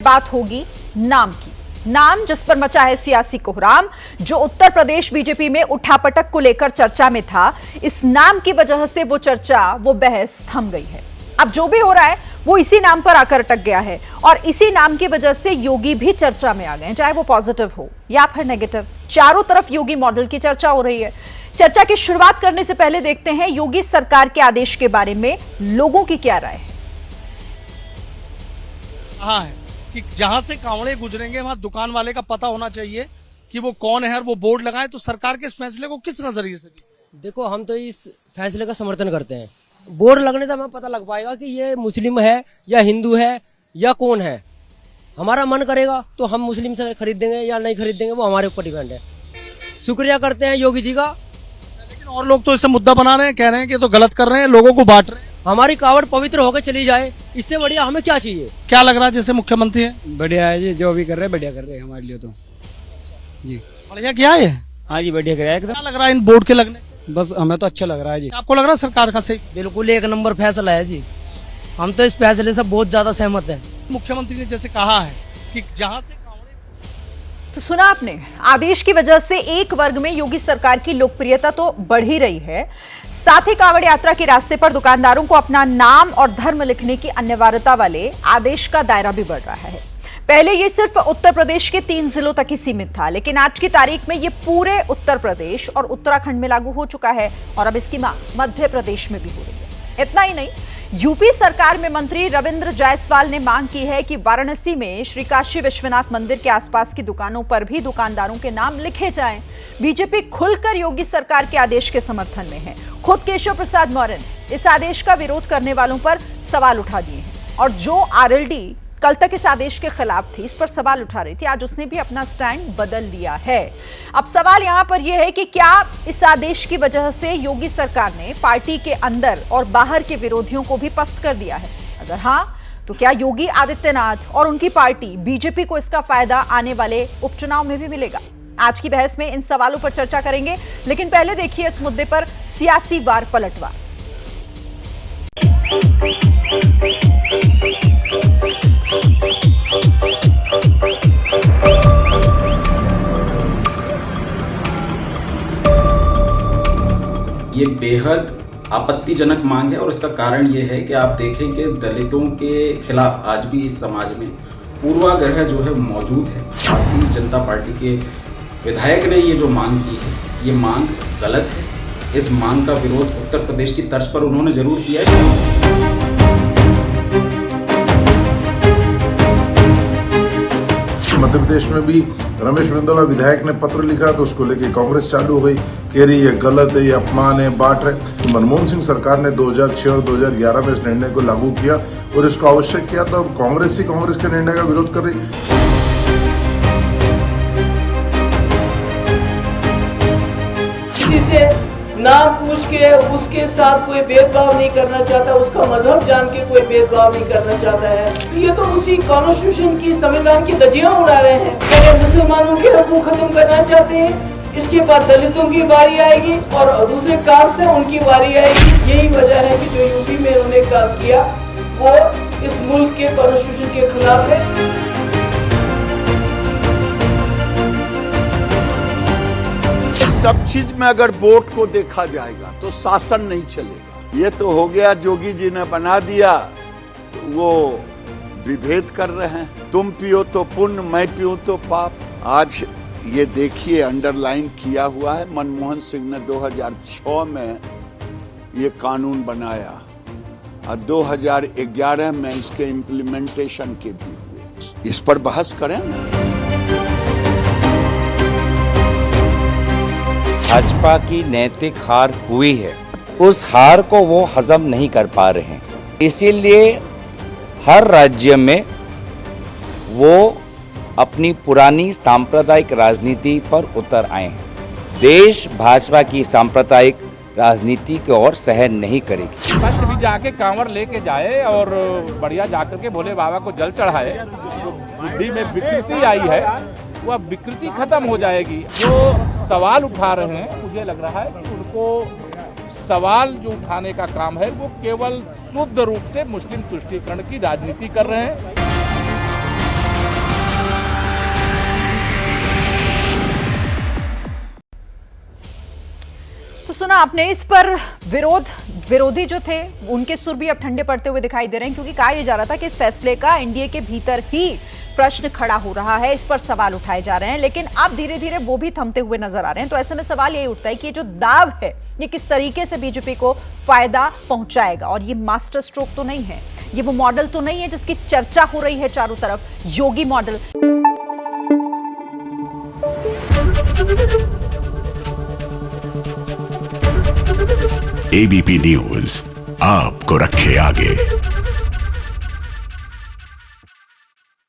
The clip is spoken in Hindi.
बात होगी नाम की। नाम जिस पर मचा है सियासी कोहराम, जो उत्तर प्रदेश बीजेपी में उठापटक को लेकर चर्चा में था, इस नाम की वजह से वो चर्चा, वो बहस थम गई है। अब जो भी हो रहा है वो इसी नाम पर आकर अटक गया है और इसी नाम की वजह से योगी भी चर्चा में आ गए, चाहे वो पॉजिटिव हो या फिर नेगेटिव। चारों तरफ योगी मॉडल की चर्चा हो रही है। चर्चा की शुरुआत करने से पहले देखते हैं योगी सरकार के आदेश के बारे में लोगों की क्या राय है। हाँ है कि जहां से कांवड़े गुजरेंगे वहां दुकान वाले का पता होना चाहिए कि वो कौन है और वो बोर्ड लगाए। तो सरकार के इस फैसले को किस नजरिए से देखो, हम तो इस फैसले का समर्थन करते हैं। बोर्ड लगने से हमें पता लग पाएगा कि ये मुस्लिम है या हिंदू है या कौन है। हमारा मन करेगा तो हम मुस्लिम से खरीद देंगे या नहीं खरीद देंगे, वो हमारे ऊपर डिपेंड है। शुक्रिया करते हैं योगी जी का। लेकिन और लोग तो इसे मुद्दा बना रहे हैं, कह रहे हैं कि तो गलत कर रहे हैं, लोगों को बांट रहे हैं। हमारी कावड़ पवित्र होकर चली जाए, इससे बढ़िया हमें क्या चाहिए। क्या लग रहा है जैसे मुख्यमंत्री है? बढ़िया है जी, जो भी कर रहे हैं बढ़िया कर रहे हैं हमारे लिए तो जी। बढ़िया किया है। हाँ जी, बढ़िया कराया एकदम। क्या लग रहा है इन बोर्ड के लगने से? बस हमें तो अच्छा लग रहा है जी। आपको लग रहा है सरकार का सही? बिल्कुल एक नंबर फैसला है जी। हम तो इस फैसले से बहुत ज्यादा सहमत हैं। मुख्यमंत्री ने जैसे कहा है कि जहां से तो सुना आपने, आदेश की वजह से एक वर्ग में योगी सरकार की लोकप्रियता तो बढ़ ही रही है, साथ ही कांवड़ यात्रा के रास्ते पर दुकानदारों को अपना नाम और धर्म लिखने की अनिवार्यता वाले आदेश का दायरा भी बढ़ रहा है। पहले ये सिर्फ उत्तर प्रदेश के 3 जिलों तक ही सीमित था, लेकिन आज की तारीख में ये पूरे उत्तर प्रदेश और उत्तराखंड में लागू हो चुका है और अब इसकी मांग मध्य प्रदेश में भी हो रही है। इतना ही नहीं, यूपी सरकार में मंत्री रविंद्र जायसवाल ने मांग की है कि वाराणसी में श्री काशी विश्वनाथ मंदिर के आसपास की दुकानों पर भी दुकानदारों के नाम लिखे जाएं। बीजेपी खुलकर योगी सरकार के आदेश के समर्थन में है। खुद केशव प्रसाद मौर्य ने इस आदेश का विरोध करने वालों पर सवाल उठा दिए हैं और जो आरएलडी कल तक इस आदेश के खिलाफ थी, इस पर सवाल उठा रही थी, आज उसने भी अपना स्टैंड बदल लिया है। अब सवाल यहां पर यह है कि क्या इस आदेश की वजह से योगी सरकार ने पार्टी के अंदर और बाहर के विरोधियों को भी पस्त कर दिया है? अगर हां, तो क्या योगी आदित्यनाथ और उनकी पार्टी बीजेपी को इसका फायदा आने वाले उपचुनाव में भी मिलेगा? आज की बहस में इन सवालों पर चर्चा करेंगे, लेकिन पहले देखिए इस मुद्दे पर सियासी वार पलटवार। ये बेहद आपत्तिजनक मांग है और इसका कारण ये है कि आप देखें कि दलितों के खिलाफ आज भी इस समाज में पूर्वाग्रह जो है मौजूद है। भारतीय जनता पार्टी के विधायक ने ये जो मांग की है, ये मांग गलत है। इस मांग का विरोध उत्तर प्रदेश की तर्ज पर उन्होंने जरूर किया है। मध्य प्रदेश में भी रमेश मेंदोला विधायक ने पत्र लिखा तो उसको लेके कांग्रेस चालू हो गई, कह रही ये गलत है, ये अपमान है, बांट रहे। मनमोहन सिंह सरकार ने 2006 और 2011 में इस निर्णय को लागू किया और इसको आवश्यक किया, तो अब कांग्रेस ही कांग्रेस के निर्णय का विरोध कर रही। किसी से नाम पूछ के उसके साथ कोई भेदभाव नहीं करना चाहता, उसका मजहब जान के कोई भेदभाव नहीं करना चाहता है। तो ये तो उसी कॉन्स्टिट्यूशन की, संविधान की धज्जियां उड़ा रहे हैं। पहले मुसलमानों के हकूक खत्म करना चाहते हैं, इसके बाद दलितों की बारी आएगी और दूसरे कास्ट से उनकी बारी आएगी। यही वजह है कि जो यूपी में उन्होंने काम किया वो इस मुल्क के कॉन्स्टिट्यूशन के खिलाफ है। सब चीज में अगर वोट को देखा जाएगा तो शासन नहीं चलेगा। ये तो हो गया, जोगी जी ने बना दिया, तो वो विभेद कर रहे हैं। तुम पियो तो पुण्य, मैं पीऊं तो पाप। आज ये देखिए अंडरलाइन किया हुआ है, मनमोहन सिंह ने 2006 में ये कानून बनाया और 2011 में इसके इम्प्लीमेंटेशन के भी हुए। इस पर बहस करें ना। भाजपा की नैतिक हार हुई है, उस हार को वो हजम नहीं कर पा रहे हैं, इसीलिए हर राज्य में वो अपनी पुरानी सांप्रदायिक राजनीति पर उतर आए हैं। देश भाजपा की सांप्रदायिक राजनीति की ओर सहन नहीं करेगी। पंच भी जाके कांवड़ लेके जाए और बढ़िया जाकर के भोले बाबा को जल चढ़ाए। जो बुद्धि में विकृति आई है वह विकृति खत्म हो जाएगी। जो सवाल उठा रहे हैं, मुझे लग रहा है कि उनको सवाल जो उठाने का काम है वो केवल शुद्ध रूप से मुस्लिम तुष्टीकरण की राजनीति कर रहे हैं। सुना आपने, इस पर विरोधी जो थे उनके सुर भी अब ठंडे पड़ते हुए दिखाई दे रहे हैं, क्योंकि कहा यह जा रहा था कि इस फैसले का एनडीए के भीतर ही प्रश्न खड़ा हो रहा है, इस पर सवाल उठाए जा रहे हैं, लेकिन अब धीरे धीरे वो भी थमते हुए नजर आ रहे हैं। तो ऐसे में सवाल यही उठता है कि ये जो दाव है ये किस तरीके से बीजेपी को फायदा पहुंचाएगा। और ये मास्टर स्ट्रोक तो नहीं है, ये वो मॉडल तो नहीं है जिसकी चर्चा हो रही है चारों तरफ, योगी मॉडल। एबीपी न्यूज आपको रखे आगे।